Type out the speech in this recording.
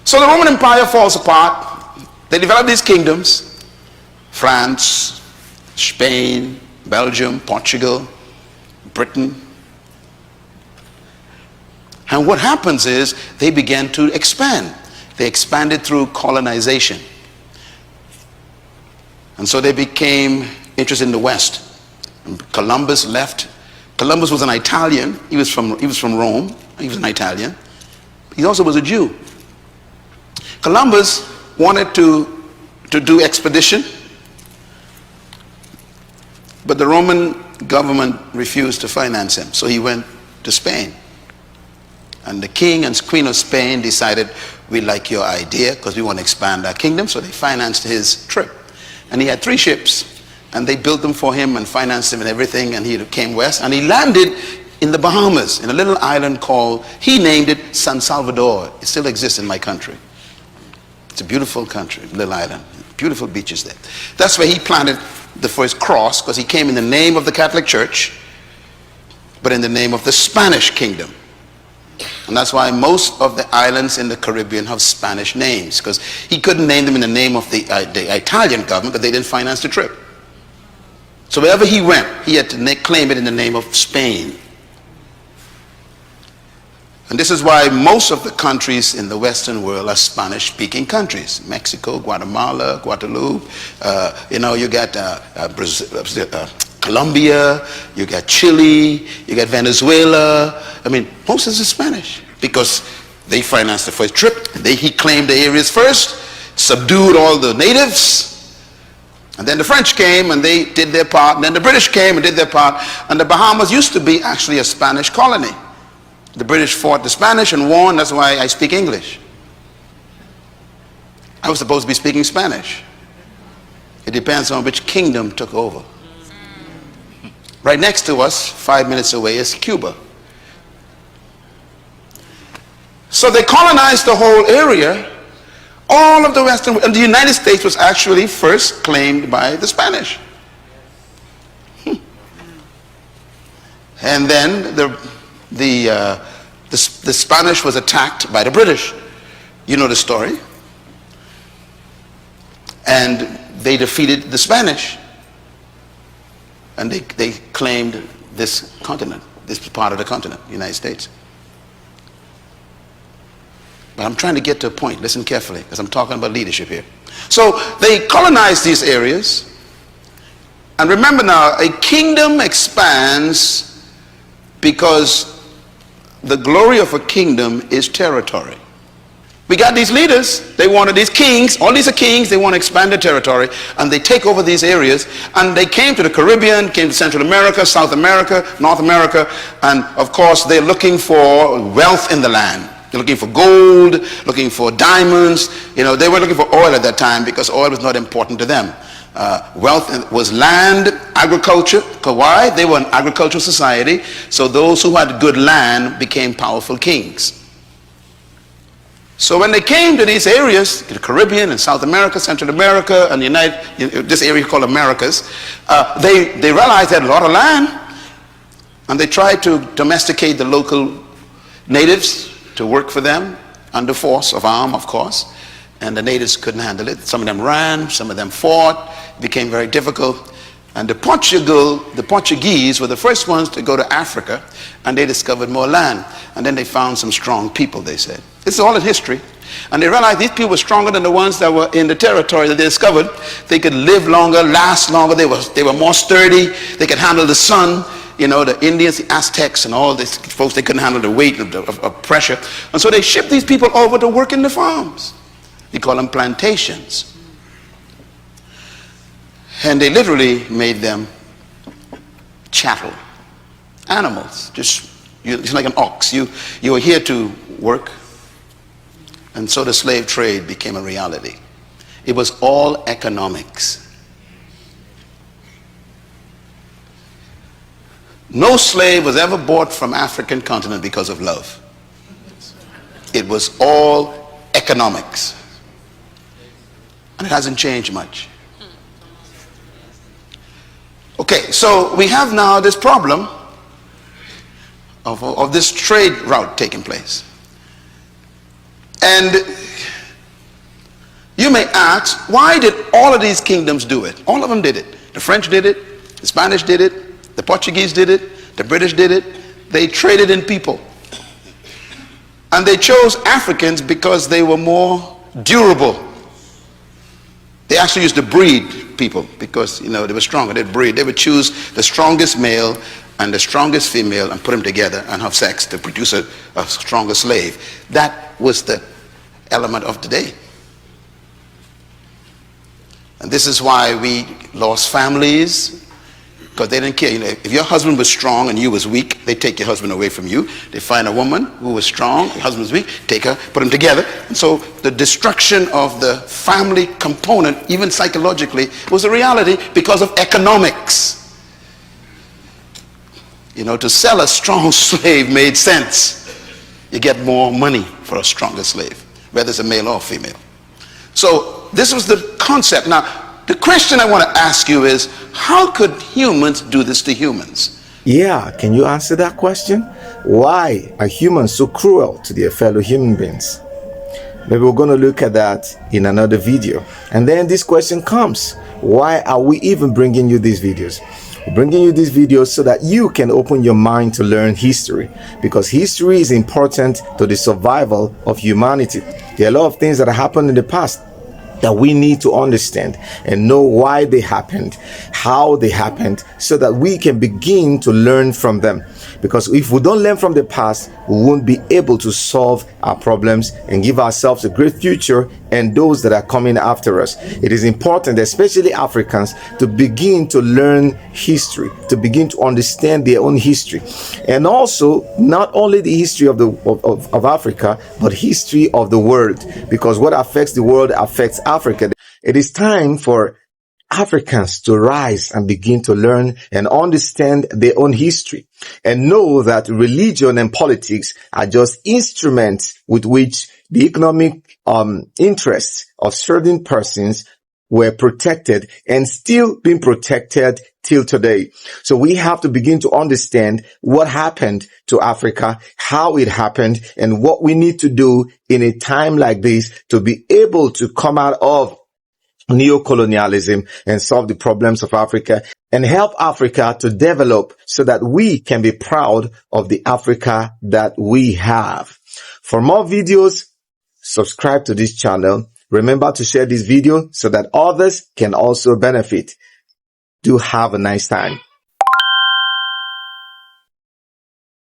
So the Roman Empire falls apart. They develop these kingdoms: France, Spain, Belgium, Portugal, Britain. And what happens is they began to expand. They expanded through colonization. And so they became interested in the West. And Columbus left. Columbus was an Italian. He was from Rome. He was an Italian. He also was a Jew. Columbus wanted to do expedition, but the Roman government refused to finance him. So he went to Spain. And the king and queen of Spain decided, we like your idea because we want to expand our kingdom. So they financed his trip. And he had 3 ships. And they built them for him and financed him and everything. And he came west. And he landed in the Bahamas, in a little island called, he named it San Salvador. It still exists in my country. It's a beautiful country, little island. Beautiful beaches there. That's where he planted the first cross, because he came in the name of the Catholic Church, but in the name of the Spanish kingdom. And that's why most of the islands in the Caribbean have Spanish names, because he couldn't name them in the name of the Italian government, because they didn't finance the trip. So wherever he went, he had to claim it in the name of Spain. And this is why most of the countries in the Western world are Spanish-speaking countries. Mexico, Guatemala, Guadeloupe, you got Colombia, you got Chile, you got Venezuela. I mean, most of this is Spanish, because they financed the first trip. He claimed the areas first, subdued all the natives, and then the French came and they did their part, and then the British came and did their part. And the Bahamas used to be actually a Spanish colony. The British fought the Spanish and won. That's why I speak English. I was supposed to be speaking Spanish. It depends on which kingdom took over. Right next to us, 5 minutes away, is Cuba. So they colonized the whole area. All of the Western world. And the United States was actually first claimed by the Spanish. And then the Spanish was attacked by the British. You know the story. And they defeated the Spanish. And they claimed this continent, this part of the continent, the United States. But I'm trying to get to a point. Listen carefully, because I'm talking about leadership here. So they colonized these areas. And remember now, a kingdom expands because the glory of a kingdom is territory. We got these leaders, they wanted these kings, all these are kings, they want to expand their territory, and they take over these areas, and they came to the Caribbean, came to Central America, South America, North America, and of course they're looking for wealth in the land. They're looking for gold, looking for diamonds. They weren't looking for oil at that time, because oil was not important to them. Wealth was land, agriculture. Why? They were an agricultural society, so those who had good land became powerful kings. So when they came to these areas, the Caribbean and South America, Central America, and this area called Americas, they realized they had a lot of land, and they tried to domesticate the local natives to work for them under force of arm, of course. And the natives couldn't handle it. Some of them ran, some of them fought. It became very difficult. And the Portuguese were the first ones to go to Africa, and they discovered more land. And then they found some strong people, they said. This is all in history. And they realized these people were stronger than the ones that were in the territory that they discovered. They could live longer, last longer. They were more sturdy. They could handle the sun. The Indians, the Aztecs, and all these folks, they couldn't handle the weight of pressure. And so they shipped these people over to work in the farms. They call them plantations. And they literally made them chattel, animals, just like an ox. You were here to work. And so the slave trade became a reality. It was all economics. No slave was ever bought from African continent because of love. It was all economics. And it hasn't changed much. Okay, so we have now this problem of this trade route taking place. And you may ask, why did all of these kingdoms do it? All of them did it. The French did it, the Spanish did it, the Portuguese did it, the British did it. They traded in people. And they chose Africans because they were more durable. They actually used to breed people because, you know, they were stronger. They'd breed. They would choose the strongest male and the strongest female and put them together and have sex to produce a stronger slave. That was the element of the day. And this is why we lost families, because they didn't care. You know, if your husband was strong and you was weak, they take your husband away from you. They find a woman who was strong, your husband was weak, take her, put them together. And so the destruction of the family component, even psychologically, was a reality because of economics. You know, to sell a strong slave made sense. You get more money for a stronger slave, whether it's a male or female. So this was the concept. Now, the question I want to ask you is, how could humans do this to humans? Yeah, can you answer that question? Why are humans so cruel to their fellow human beings? Maybe we're going to look at that in another video. And then this question comes, why are we even bringing you these videos? We're bringing you these videos so that you can open your mind to learn history, because history is important to the survival of humanity. There are a lot of things that happened in the past that we need to understand and know why they happened, how they happened, so that we can begin to learn from them. Because if we don't learn from the past, we won't be able to solve our problems and give ourselves a great future and those that are coming after us. It is important, especially Africans, to begin to learn history, to begin to understand their own history. And also, not only the history of Africa, but history of the world. Because what affects the world affects Africa. It is time for Africans to rise and begin to learn and understand their own history and know that religion and politics are just instruments with which the economic interests of certain persons were protected and still being protected till today. So we have to begin to understand what happened to Africa, how it happened, and what we need to do in a time like this to be able to come out of neocolonialism and solve the problems of Africa and help Africa to develop so that we can be proud of the Africa that we have. For more videos, subscribe to this channel. Remember to share this video so that others can also benefit. Do have a nice time.